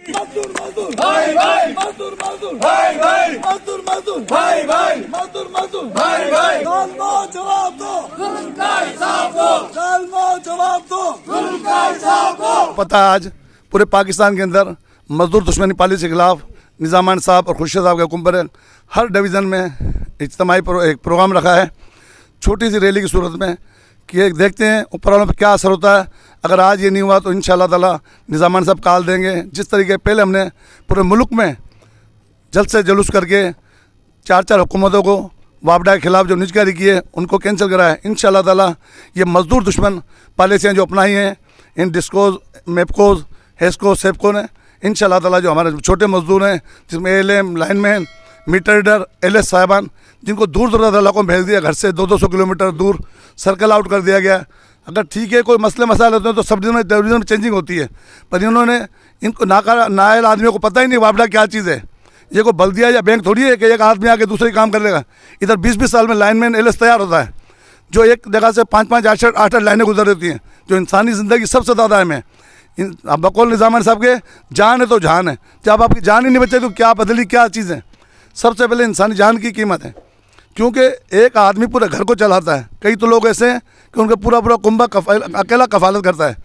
मजदूर मजदूर भाई भाई, मजदूर मजदूर भाई भाई, मजदूर मजदूर भाई भाई, मजदूर मजदूर भाई भाई। कालमा जवाब दो, जुल्म का हिसाब दो, कालमा जवाब दो, जुल्म का हिसाब दो। पता है आज पूरे पाकिस्तान के अंदर मजदूर दुश्मनी पॉलिसी के खिलाफ निज़ामान साहब और खुर्शीद साहब के हुक्म पर हर डिवीज़न में इज्तिमाई एक प्रोग्राम रखा है, छोटी सी रैली की सूरत में, कि एक देखते हैं ऊपर वालों पर क्या असर होता है। अगर आज ये नहीं हुआ तो इंशाअल्लाह ताला निज़ामान साहब काल देंगे। जिस तरीके पहले हमने पूरे मुल्क में जल्द से जुलूस करके चार हुकूमतों को वापडा के खिलाफ जो निजकारी किए उनको कैंसिल करा है। इंशाअल्लाह ताला ये मजदूर दुश्मन पॉलिसियाँ जो अपनाई हैं इन डिस्कोज, मेपकोज, हेस्को, सेपको ने, इंशाअल्लाह ताला जो हमारे छोटे मजदूर हैं जिसमें ALM, lineman, meter reader, LS साहिबान, जिनको दूर दराज इलाकों में भेज दिया, घर से 200 किलोमीटर दूर सर्कल आउट कर दिया गया। अगर ठीक है कोई मसले मसाले होते हैं तो सब डिवीज़न में चेंजिंग होती है, पर इन्होंने इनको नायल आदमियों को पता ही नहीं वापडा क्या चीज़ है। ये कोई बल्दिया या बैंक थोड़ी है कि एक आदमी आके दूसरे काम कर लेगा। इधर 20-20 साल में लाइनमैन, LS तैयार होता है, जो एक जगह से 5-5, 8-8 लाइनें गुजर रहती हैं, जो इंसानी ज़िंदगी सबसे ज़्यादा अहम है। अब बकौल निज़ामान साहब के जान है तो जान है, जब आपकी जान ही नहीं बचे तो क्या बदली, क्या चीज़ है। सबसे पहले इंसानी जान की कीमत है, क्योंकि एक आदमी पूरे घर को चलाता है। कई तो लोग ऐसे हैं कि उनका पूरा कुंबा अकेला कफालत करता है,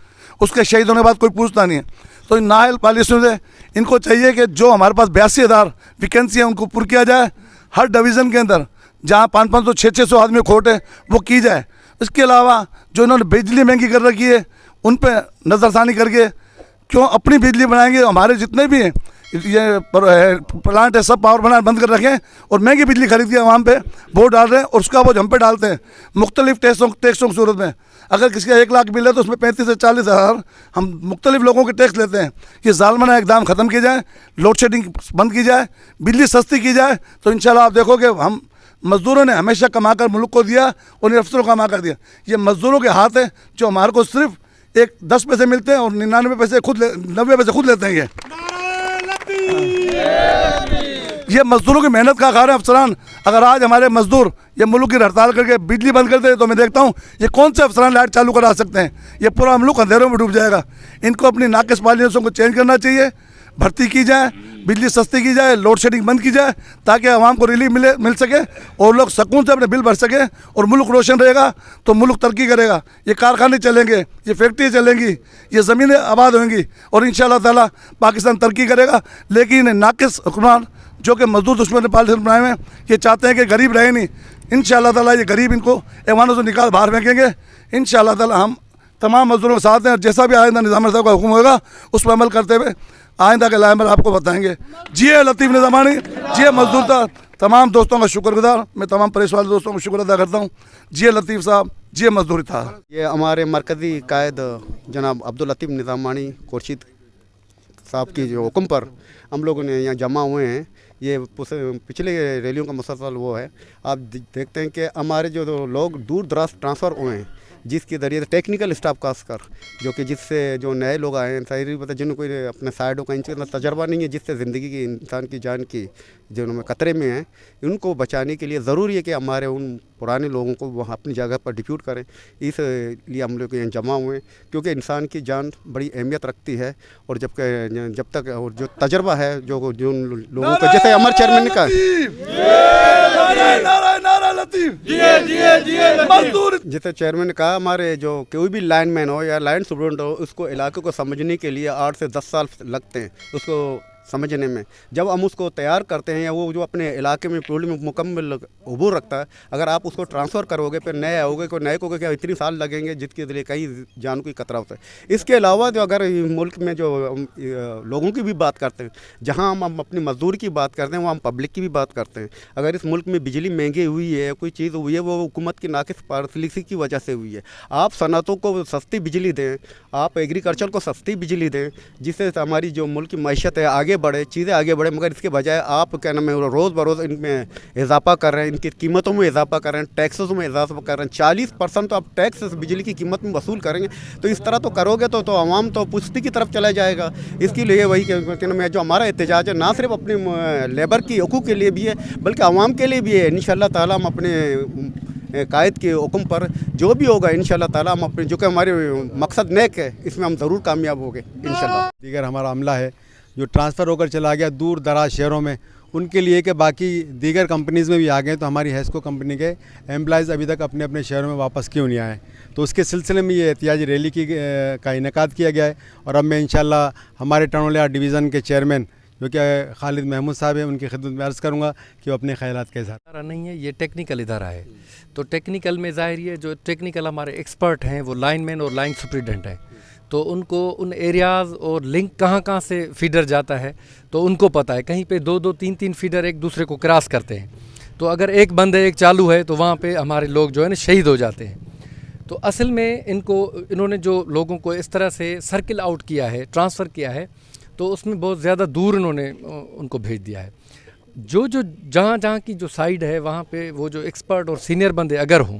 उसके शहीद होने के बाद कोई पूछता नहीं है। तो इन नायल पॉलिसियों से इनको चाहिए कि जो हमारे पास 82,000 वैकेंसी है उनको पूरी किया जाए। हर डिवीज़न के अंदर जहाँ 500-500, 600-600 आदमी खोट है वो की जाए। इसके अलावा जो इन्होंने बिजली महंगी कर रखी है उन पर नज़रसानी करके, क्यों अपनी बिजली बनाएंगे, हमारे जितने भी हैं ये प्लांट है सब पावर प्लांट बंद कर रखें और महंगी बिजली खरीद के आवाम पे वोट डाल रहे हैं और उसका वो हम पे डालते हैं मुख्तलिफ टैक्सों की सूरत में। अगर किसी का 1 लाख बिल है तो उसमें 35 से 40 हज़ार हम मुख्तलिफ लोगों के टैक्स लेते हैं। ये ज़ालमाना इक़दाम ख़त्म किया जाए, लोड शेडिंग बंद की जाए, बिजली सस्ती की जाए, तो इंशाल्लाह आप देखोगे हम मज़दूरों ने हमेशा कमा कर मुल्क को दिया और अफसरों को कमा कर दिया। ये मज़दूरों के हाथ है जो हमारे को सिर्फ 10 पैसे मिलते हैं और 99 पैसे 90 पैसे खुद लेते हैं। ये मजदूरों की मेहनत का खार है अफसरान। अगर आज हमारे मजदूर ये मुल्क की हड़ताल करके बिजली बंद कर दे तो मैं देखता हूँ ये कौन से अफसरान लाइट चालू करा सकते हैं। ये पूरा मुल्क अंधेरों में डूब जाएगा। इनको अपनी नाकिस पॉलिसियों को चेंज करना चाहिए, भर्ती की जाए, बिजली सस्ती की जाए, लोड शेडिंग बंद की जाए, ताकि आवाम को रिलीफ मिल सके और लोग सुकून से अपने बिल भर सके और मुल्क रोशन रहेगा तो मुल्क तरक्की करेगा। ये कारखाने चलेंगे, ये फैक्ट्री चलेंगी, ये ज़मीनें आबाद होंगी और इंशाअल्लाह ताला पाकिस्तान तरक्की करेगा। लेकिन नाकिस हुक्मरान जो कि मजदूर दुश्मन पॉलिसी बनाए हुए हैं, ये चाहते हैं कि गरीब रहे नहीं। इंशाअल्लाह ताला ये गरीब इनको ऐवानों से निकाल बाहर फेंकेंगे। इंशाअल्लाह ताला हम तमाम मजदूरों के साथ हैं और जैसा भी आइंदा निज़ाम साहब का हुक्म होगा उस पर अमल करते हुए आइंदा के लाइमर आपको बताएंगे। जिए लतीफ़ निज़ामानी, जिए मजदूर था। तमाम दोस्तों का शुक्रगुजार, मैं तमाम प्रेस वाले दोस्तों को शुक्र अदा करता हूँ। जिए लतीफ़ साहब, जिए मजदूरी था। ये हमारे मरकज़ी कायद जनाब अब्दुल लतीफ़ निज़ामानी खुर्शीद साहब की जो हुक्म पर हम लोगों ने यहाँ जमा हुए हैं। ये पिछले रैलियों का मुसलसल वो है। आप देखते हैं कि हमारे जो लोग दूर दराज ट्रांसफ़र हुए हैं, जिसके ज़रिए टेक्निकल स्टाफ खासकर, जो कि जिससे जो नए लोग आए हैं, सही पता जिन्होंने कोई अपने साइडों का इनसे तजर्बा नहीं है, जिससे ज़िंदगी की इंसान की जान की जिन्होंने खतरे में हैं, उनको बचाने के लिए ज़रूरी है कि हमारे उन पुराने लोगों को वहाँ अपनी जगह पर डिप्यूट करें। इसलिए हम लोग यहाँ जमा हुए हैं, क्योंकि इंसान की जान बड़ी अहमियत रखती है। और जब तक और जो तजर्बा है जो लोगों को, जैसे अमर चेयरमैन ने कहा, जैसे चेयरमैन ने कहा, हमारे जो कोई भी लाइनमैन हो या लाइन सुपरडेंट हो, उसको इलाके को समझने के लिए 8 से 10 साल लगते हैं उसको समझने में। जब हम उसको तैयार करते हैं या वो जो अपने इलाके में पूरी में मुकम्मल अबूर रखता है, अगर आप उसको ट्रांसफ़र करोगे फिर नए आओगे, कोई नए को क्या इतनी साल लगेंगे, जिसके लिए कई जान को खतरा होता है। इसके अलावा जो अगर मुल्क में जो लोगों की भी बात करते हैं, जहाँ हम अपनी मजदूरी की बात करते हैं, वहाँ हम पब्लिक की भी बात करते हैं। अगर इस मुल्क में बिजली महंगी हुई है, कोई चीज़ हुई है, वो हुकूमत की नाकिस पॉलिसी की वजह से हुई है। आप सनतों को सस्ती बिजली दें, आप एग्रीकल्चर को सस्ती बिजली दें, जिससे हमारी जो मुल्क की मैशत है आगे बढ़े, चीज़ें आगे बढ़े। मगर इसके बजाय आप क्या नाम है रोज़ बरोज़ इनमें इजाफा कर रहे हैं, इनकी कीमतों में इजाफा कर रहे हैं, टैक्सेस में इजाफा कर रहे हैं। 40% तो आप टैक्स बिजली की कीमत में वसूल करेंगे। तो इस तरह तो करोगे तो आवाम तो पुश्ती की तरफ चला जाएगा। इसके लिए वही क्या नाम है जो हमारा एहतजाज है, ना सिर्फ अपने लेबर की हकूक़ के लिए भी है बल्कि आवाम के लिए भी है। इंशाअल्लाह ताला हम अपने कायद के हुक्म पर जो भी होगा इंशाअल्लाह ताला हम अपने जो कि हमारे मकसद नेक है, इसमें हम ज़रूर कामयाब होंगे इंशाअल्लाह। दीगर हमारा अमला है, जो ट्रांसफ़र होकर चला गया दूर दराज शहरों में, उनके लिए कि बाकी दीगर कंपनीज़ में भी आ गए, तो हमारी हैस्को कंपनी के एम्प्लॉयज़ अभी तक अपने अपने शहरों में वापस क्यों नहीं आए। तो उसके सिलसिले में ये एहतियाजी रैली का इनेकाद किया गया है। और अब मैं इंशाल्लाह हमारे टनोलिया डिवीज़न के चेयरमैन जो कि खालिद महमूद साहब हैं, उनकी खिदमत में अर्ज़ करूँगा कि वो अपने ख़यालात के साथ। इदारा नहीं है, ये टेक्निकल इदारा है। तो टेक्निकल में ज़ाहिर है जो टेक्निकल हमारे एक्सपर्ट हैं वो लाइनमैन और लाइन सुपरिटेंडेंट हैं, तो उनको उन एरियाज़ और लिंक कहाँ कहाँ से फीडर जाता है तो उनको पता है। कहीं पे 2-2 3-3 फीडर एक दूसरे को क्रॉस करते हैं, तो अगर एक बंद है एक चालू है तो वहाँ पे हमारे लोग जो है ना शहीद हो जाते हैं। तो असल में इन्होंने जो लोगों को इस तरह से सर्किल आउट किया है, ट्रांसफ़र किया है, तो उसमें बहुत ज़्यादा दूर इन्होंने उनको भेज दिया है। जो जहाँ की जो साइड है वहाँ पे वो जो एक्सपर्ट और सीनियर बंदे अगर हों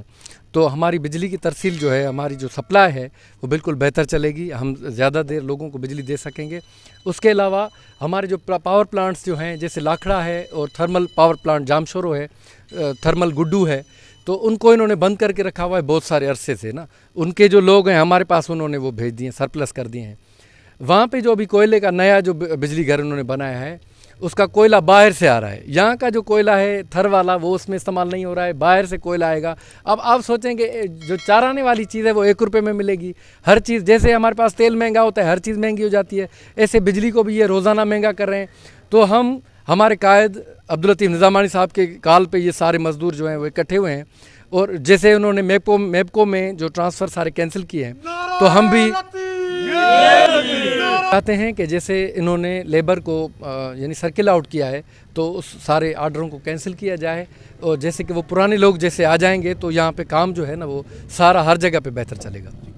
तो हमारी बिजली की तरसील जो है, हमारी जो सप्लाई है वो बिल्कुल बेहतर चलेगी, हम ज़्यादा देर लोगों को बिजली दे सकेंगे। उसके अलावा हमारे जो पावर प्लांट्स जो हैं जैसे लाखड़ा है और थर्मल पावर प्लांट जामशोरो है, थर्मल गुड्डू है, तो उनको इन्होंने बंद करके रखा हुआ है बहुत सारे अरसे से ना। उनके जो लोग हैं हमारे पास उन्होंने वो भेज दिए, सरप्लस कर दिए हैं। वहाँ पे जो अभी कोयले का नया जो बिजली घर उन्होंने बनाया है उसका कोयला बाहर से आ रहा है। यहाँ का जो कोयला है थर वाला वो उसमें इस्तेमाल नहीं हो रहा है, बाहर से कोयला आएगा। अब आप सोचेंगे जो चाराने वाली चीज़ है वो 1 रुपये में मिलेगी। हर चीज़ जैसे हमारे पास तेल महंगा होता है, हर चीज़ महंगी हो जाती है, ऐसे बिजली को भी ये रोज़ाना महंगा कर रहे हैं। तो हमारे कायद अब्दुल लतीफ़ निज़ामानी साहब के कॉल पे ये सारे मज़दूर जो हैं वो इकट्ठे हुए हैं। और जैसे उन्होंने मेपको में जो ट्रांसफ़र सारे कैंसिल किए हैं, तो हम भी चाहते हैं कि जैसे इन्होंने लेबर को यानी सर्किल आउट किया है तो उस सारे आर्डरों को कैंसिल किया जाए, और जैसे कि वो पुराने लोग जैसे आ जाएंगे तो यहाँ पे काम जो है ना वो सारा हर जगह पे बेहतर चलेगा।